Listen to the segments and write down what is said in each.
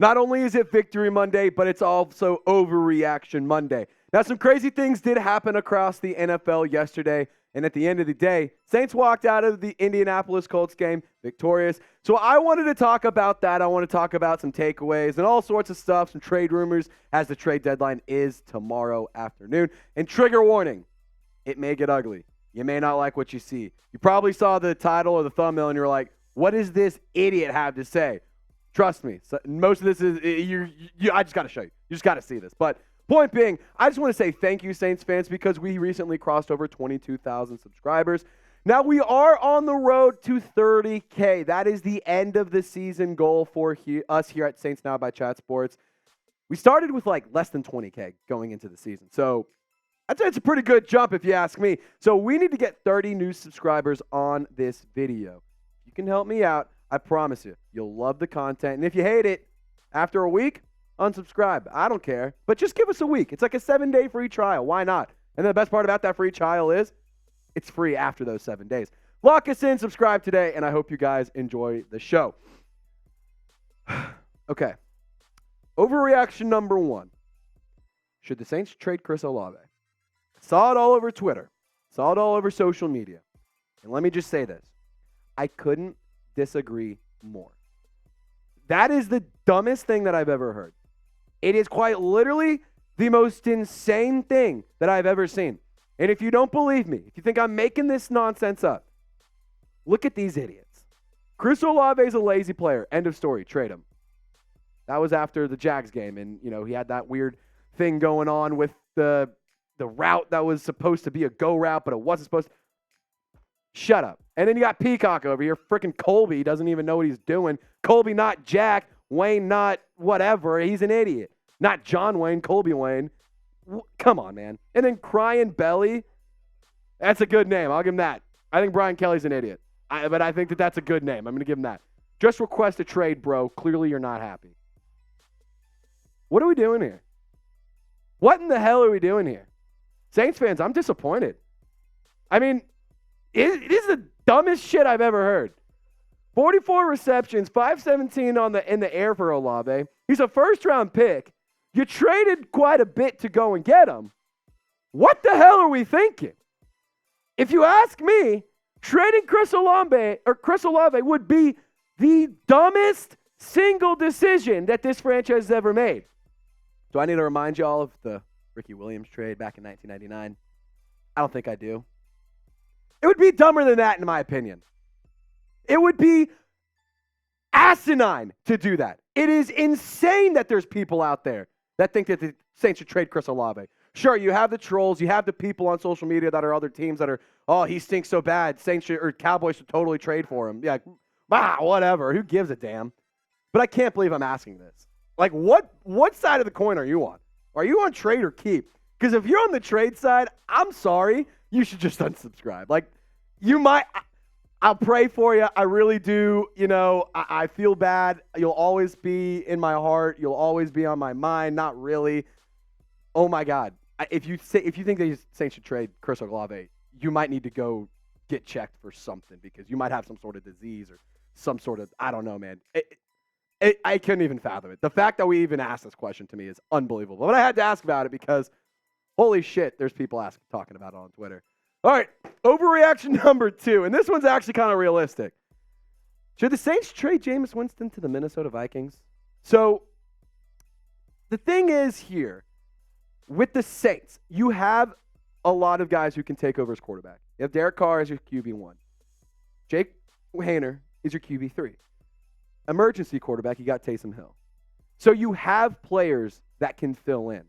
Not only is it Victory Monday, but it's also Overreaction Monday. Now, some crazy things did happen across the NFL yesterday, and at the end of the day, Saints walked out of the Indianapolis Colts game victorious. So I wanted to talk about that. I want to talk about some takeaways and all sorts of stuff, some trade rumors, as the trade deadline is tomorrow afternoon. And trigger warning, it may get ugly. You may not like what you see. You probably saw the title or the thumbnail, and you're like, what does this idiot have to say? Trust me, so most of this is, I just got to show you. You just got to see this. But point being, I just want to say thank you, Saints fans, because we recently crossed over 22,000 subscribers. Now, we are on the road to 30K. That is the end of the season goal for us here at Saints Now by Chat Sports. We started with like less than 20K going into the season. So I'd say it's a pretty good jump if you ask me. So we need to get 30 new subscribers on this video. You can help me out. I promise you, you'll love the content. And if you hate it, after a week, unsubscribe. I don't care. But just give us a week. It's like a 7-day free trial. Why not? And then the best part about that free trial is it's free after those 7 days. Lock us in, subscribe today, and I hope you guys enjoy the show. Okay. Overreaction number 1. Should the Saints trade Chris Olave? Saw it all over Twitter. Saw it all over social media. And let me just say this. I couldn't disagree more. That is the dumbest thing that I've ever heard. It is quite literally the most insane thing that I've ever seen. And if you don't believe me, if you think I'm making this nonsense up, look at these idiots. Chris Olave is a lazy player. End of story. Trade him. That was after the Jags game, and he had that weird thing going on with the route that was supposed to be a go route, but it wasn't supposed to. Shut up. And then you got Peacock over here. Freaking Colby doesn't even know what he's doing. Colby not Jack. Wayne not whatever. He's an idiot. Not John Wayne. Colby Wayne. Come on, man. And then Crying Belly. That's a good name. I'll give him that. I think Brian Kelly's an idiot. But I think that's a good name. I'm going to give him that. Just request a trade, bro. Clearly you're not happy. What are we doing here? What in the hell are we doing here? Saints fans, I'm disappointed. I mean, it is the dumbest shit I've ever heard. 44 receptions, 517 in the air for Olave. He's a first-round pick. You traded quite a bit to go and get him. What the hell are we thinking? If you ask me, trading Chris Olave would be the dumbest single decision that this franchise has ever made. Do I need to remind you all of the Ricky Williams trade back in 1999? I don't think I do. It would be dumber than that, in my opinion. It would be asinine to do that. It is insane that there's people out there that think that the Saints should trade Chris Olave. Sure, you have the trolls, you have the people on social media that are other teams that are, oh, he stinks so bad, Cowboys should totally trade for him. Yeah, whatever. Who gives a damn? But I can't believe I'm asking this. Like, what side of the coin are you on? Are you on trade or keep? Because if you're on the trade side, I'm sorry, you should just unsubscribe. Like, I'll pray for you. I really do. I feel bad. You'll always be in my heart. You'll always be on my mind. Not really. Oh, my God. If you think the Saints should trade Chris Olave, you might need to go get checked for something because you might have some sort of disease or some sort of, I don't know, man. I couldn't even fathom it. The fact that we even asked this question to me is unbelievable. But I had to ask about it because, holy shit, there's people talking about it on Twitter. All right, overreaction number 2, and this one's actually kind of realistic. Should the Saints trade Jameis Winston to the Minnesota Vikings? So the thing is here, with the Saints, you have a lot of guys who can take over as quarterback. You have Derek Carr as your QB1. Jake Haener is your QB3. Emergency quarterback, you got Taysom Hill. So you have players that can fill in.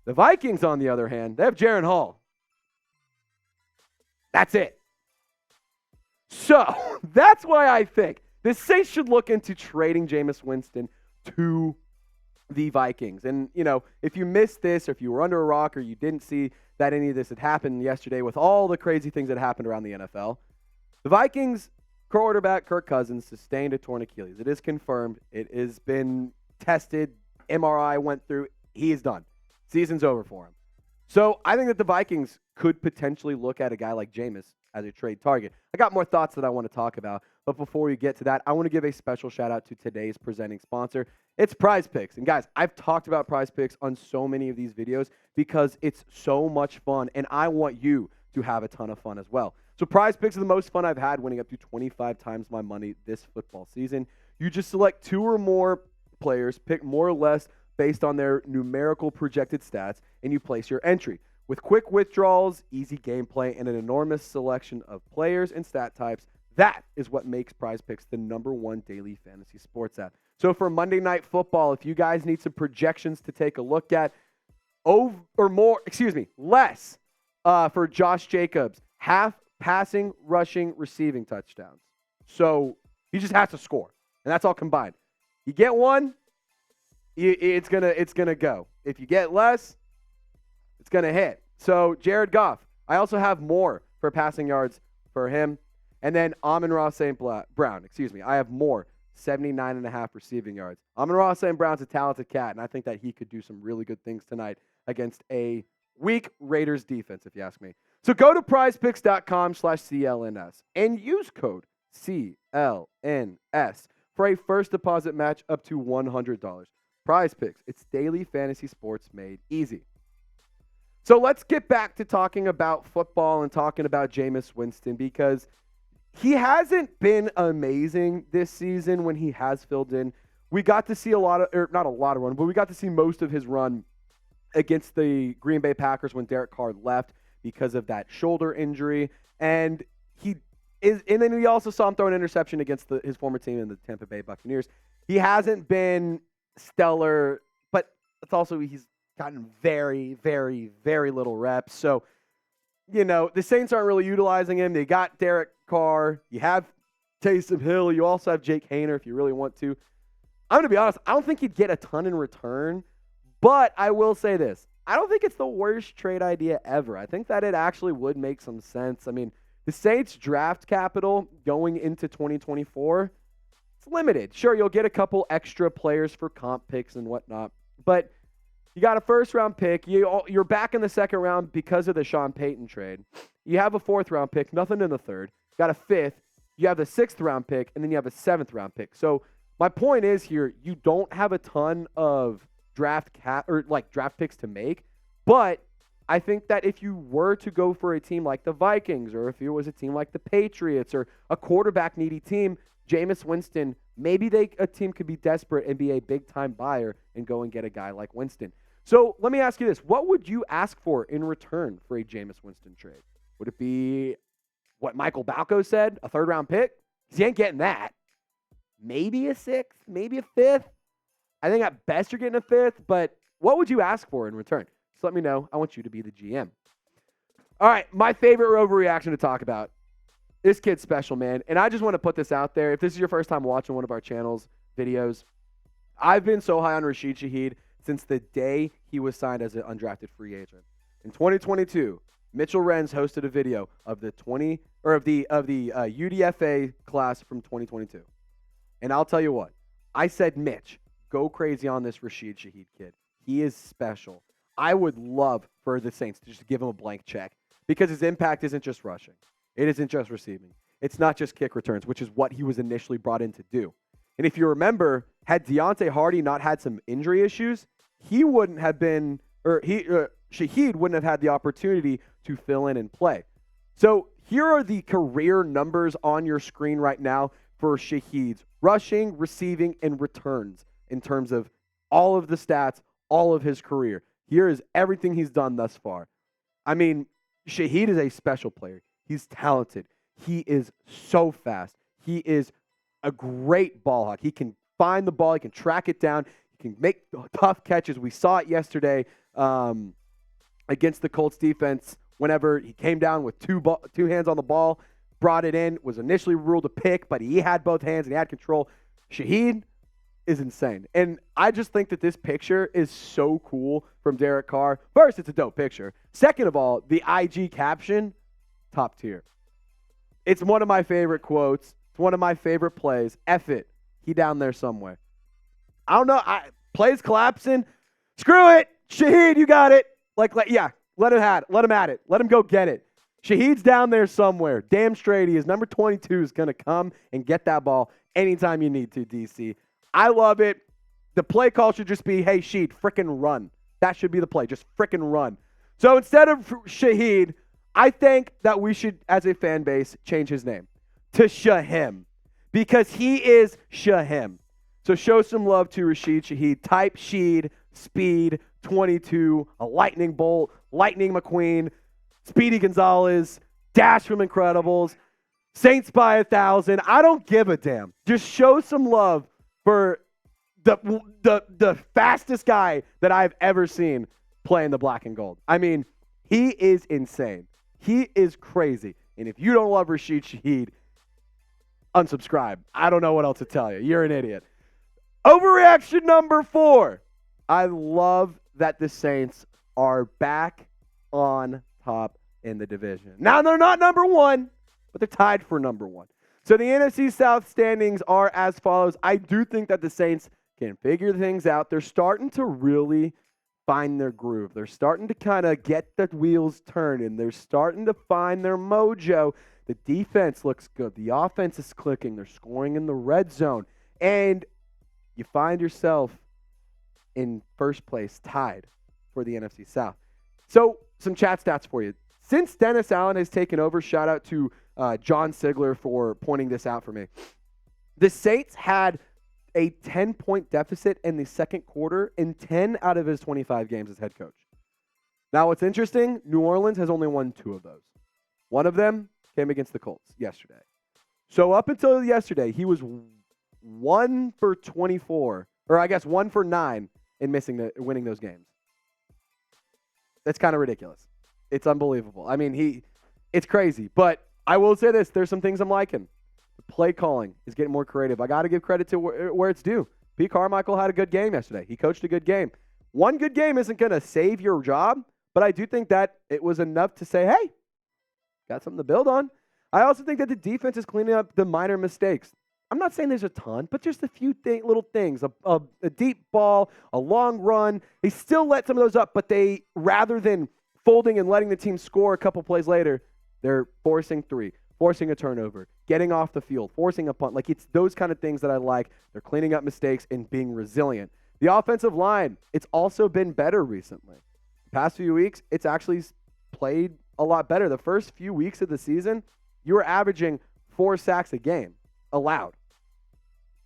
The Vikings, on the other hand, they have Jaren Hall. That's it. So that's why I think the Saints should look into trading Jameis Winston to the Vikings. And, if you missed this or if you were under a rock or you didn't see that any of this had happened yesterday with all the crazy things that happened around the NFL, the Vikings quarterback Kirk Cousins sustained a torn Achilles. It is confirmed. It has been tested. MRI went through. He is done. Season's over for him. So I think that the Vikings could potentially look at a guy like Jameis as a trade target. I got more thoughts that I want to talk about, but before we get to that, I want to give a special shout out to today's presenting sponsor. It's Prize Picks. And guys, I've talked about Prize Picks on so many of these videos because it's so much fun, and I want you to have a ton of fun as well. So Prize Picks are the most fun I've had, winning up to 25 times my money this football season. You just select 2 or more players, pick more or less based on their numerical projected stats, and you place your entry. With quick withdrawals, easy gameplay, and an enormous selection of players and stat types, that is what makes Prize Picks the #1 daily fantasy sports app. So for Monday Night Football, if you guys need some projections to take a look at, less for Josh Jacobs, half passing, rushing, receiving touchdowns. So he just has to score, and that's all combined. You get one, it's gonna go. If you get less, it's gonna hit. So Jared Goff, I also have more for passing yards for him, and then Amon-Ra St. Brown. I have more, 79.5 receiving yards. Amon-Ra St. Brown's a talented cat, and I think that he could do some really good things tonight against a weak Raiders defense, if you ask me. So go to prizepicks.com/CLNS and use code CLNS for a first deposit match up to $100. Prize Picks, it's daily fantasy sports made easy. So let's get back to talking about football and talking about Jameis Winston, because he hasn't been amazing this season when he has filled in. We got to see not a lot of run, but we got to see most of his run against the Green Bay Packers when Derek Carr left because of that shoulder injury. And then we also saw him throw an interception against his former team in the Tampa Bay Buccaneers. He hasn't been stellar, but it's also he's gotten very, very, very little reps. So, the Saints aren't really utilizing him. They got Derek Carr. You have Taysom Hill. You also have Jake Haener if you really want to. I'm going to be honest. I don't think you'd get a ton in return, but I will say this. I don't think it's the worst trade idea ever. I think that it actually would make some sense. I mean, the Saints draft capital going into 2024, it's limited. Sure, you'll get a couple extra players for comp picks and whatnot, but you got a first-round pick. You're back in the second round because of the Sean Payton trade. You have a fourth-round pick, nothing in the third. You got a fifth. You have a sixth-round pick, and then you have a seventh-round pick. So my point is here, you don't have a ton of draft picks to make, but I think that if you were to go for a team like the Vikings, or if it was a team like the Patriots, or a quarterback-needy team, Jameis Winston, maybe a team could be desperate and be a big-time buyer and go and get a guy like Winston. So let me ask you this. What would you ask for in return for a Jameis Winston trade? Would it be what Michael Balco said, a third-round pick? Because you ain't getting that. Maybe a sixth, maybe a fifth. I think at best you're getting a fifth, but what would you ask for in return? Just let me know. I want you to be the GM. All right, my favorite overreaction to talk about. This kid's special, man. And I just want to put this out there. If this is your first time watching one of our channel's videos, I've been so high on Rashid Shaheed since the day he was signed as an undrafted free agent. In 2022, Mitchell Renz hosted a video of the UDFA class from 2022. And I'll tell you what, I said, Mitch, go crazy on this Rashid Shaheed kid. He is special. I would love for the Saints to just give him a blank check because his impact isn't just rushing. It isn't just receiving. It's not just kick returns, which is what he was initially brought in to do. And if you remember, had Deontay Hardy not had some injury issues, he wouldn't have been, Shaheed wouldn't have had the opportunity to fill in and play. So here are the career numbers on your screen right now for Shaheed's rushing, receiving, and returns in terms of all of the stats, all of his career. Here is everything he's done thus far. I mean, Shaheed is a special player. He's talented. He is so fast. He is a great ball hawk. He can find the ball. He can track it down. He can make tough catches. We saw it yesterday against the Colts defense whenever he came down with two hands on the ball, brought it in, was initially ruled a pick, but he had both hands and he had control. Shaheed is insane. And I just think that this picture is so cool from Derek Carr. First, it's a dope picture. Second of all, the IG caption, top tier. It's one of my favorite quotes. It's one of my favorite plays. F it. He down there somewhere. I don't know. Plays collapsing. Screw it. Shaheed, you got it. Let him at it. Let him go get it. Shaheed's down there somewhere. Damn straight he is. Number 22 is going to come and get that ball anytime you need to, DC. I love it. The play call should just be, hey, Shaheed, frickin' run. That should be the play. Just frickin' run. So instead of Shaheed, I think that we should, as a fan base, change his name to Shahem because he is Shahem. So show some love to Rashid Shaheed. Type Sheed, speed, 22, a lightning bolt, lightning McQueen, Speedy Gonzalez, Dash from Incredibles, Saints by 1,000. I don't give a damn. Just show some love for the fastest guy that I've ever seen playing the black and gold. I mean, he is insane. He is crazy. And if you don't love Rashid Shaheed, unsubscribe. I don't know what else to tell you. You're an idiot. Overreaction number 4. I love that the Saints are back on top in the division. Now they're not number 1, but they're tied for number 1. So the NFC South standings are as follows. I do think that the Saints can figure things out. They're starting to really find their groove. They're starting to kind of get the wheels turning. They're starting to find their mojo. The defense looks good. The offense is clicking. They're scoring in the red zone. And you find yourself in first place, tied for the NFC South. So some chat stats for you. Since Dennis Allen has taken over, shout out to John Sigler for pointing this out for me. The Saints had a 10-point deficit in the second quarter in 10 out of his 25 games as head coach. Now, what's interesting, New Orleans has only won 2 of those. One of them came against the Colts yesterday. So up until yesterday, he was 1 for 24, or I guess 1 for 9 in winning those games. That's kind of ridiculous. It's unbelievable. I mean, it's crazy. But I will say this, there's some things I'm liking. The play calling is getting more creative. I got to give credit to where it's due. Pete Carmichael had a good game yesterday. He coached a good game. One good game isn't going to save your job, but I do think that it was enough to say, hey, got something to build on. I also think that the defense is cleaning up the minor mistakes. I'm not saying there's a ton, but just a few little things. A deep ball, a long run. They still let some of those up, but they, rather than folding and letting the team score a couple plays later, they're forcing 3, forcing a turnover, getting off the field, forcing a punt. Like, it's those kind of things that I like. They're cleaning up mistakes and being resilient. The offensive line, it's also been better recently. The past few weeks, it's actually played a lot better. The first few weeks of the season, you were averaging 4 sacks a game allowed.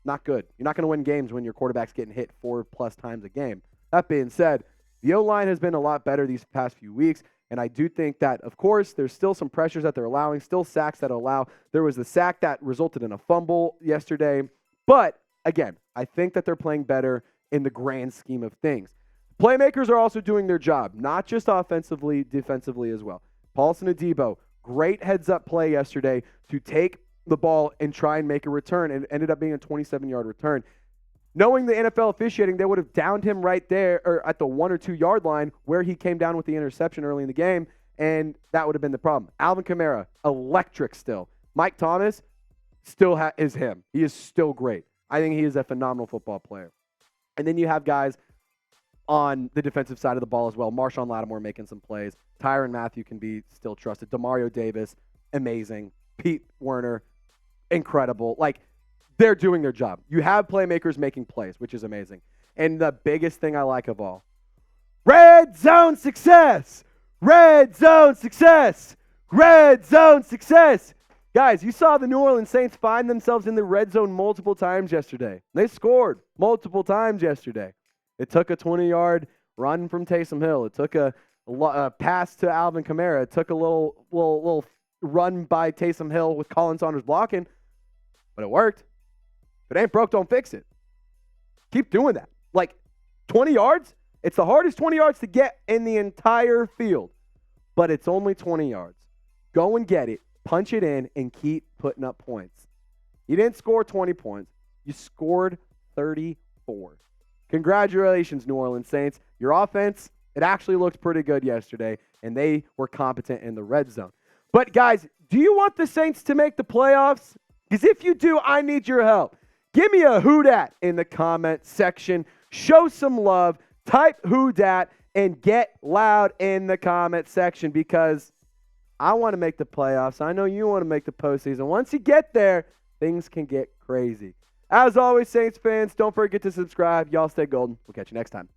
Not good. You're not going to win games when your quarterback's getting hit 4+ times a game. That being said, the O-line has been a lot better these past few weeks, and I do think that, of course, there's still some pressures that they're allowing, still sacks that allow. There was the sack that resulted in a fumble yesterday. But, again, I think that they're playing better in the grand scheme of things. Playmakers are also doing their job, not just offensively, defensively as well. Paulson Adebo, great heads-up play yesterday to take the ball and try and make a return, and ended up being a 27-yard return. Knowing the NFL officiating, they would have downed him right there or at the 1 or 2 yard line where he came down with the interception early in the game, and that would have been the problem. Alvin Kamara, electric still. Mike Thomas still is him. He is still great. I think he is a phenomenal football player. And then you have guys on the defensive side of the ball as well. Marshawn Lattimore making some plays. Tyrann Mathieu can be still trusted. Demario Davis, amazing. Pete Werner, incredible. Like, they're doing their job. You have playmakers making plays, which is amazing. And the biggest thing I like of all, red zone success, red zone success, red zone success. Guys, you saw the New Orleans Saints find themselves in the red zone multiple times yesterday. They scored multiple times yesterday. It took a 20-yard run from Taysom Hill. It took a pass to Alvin Kamara. It took a little run by Taysom Hill with Colin Saunders blocking, but it worked. If it ain't broke, don't fix it. Keep doing that. Like, 20 yards, it's the hardest 20 yards to get in the entire field, but it's only 20 yards. Go and get it, punch it in, and keep putting up points. You didn't score 20 points. You scored 34. Congratulations, New Orleans Saints. Your offense, it actually looked pretty good yesterday, and they were competent in the red zone. But, guys, do you want the Saints to make the playoffs? Because if you do, I need your help. Give me a who dat in the comment section. Show some love. Type who dat and get loud in the comment section because I want to make the playoffs. I know you want to make the postseason. Once you get there, things can get crazy. As always, Saints fans, don't forget to subscribe. Y'all stay golden. We'll catch you next time.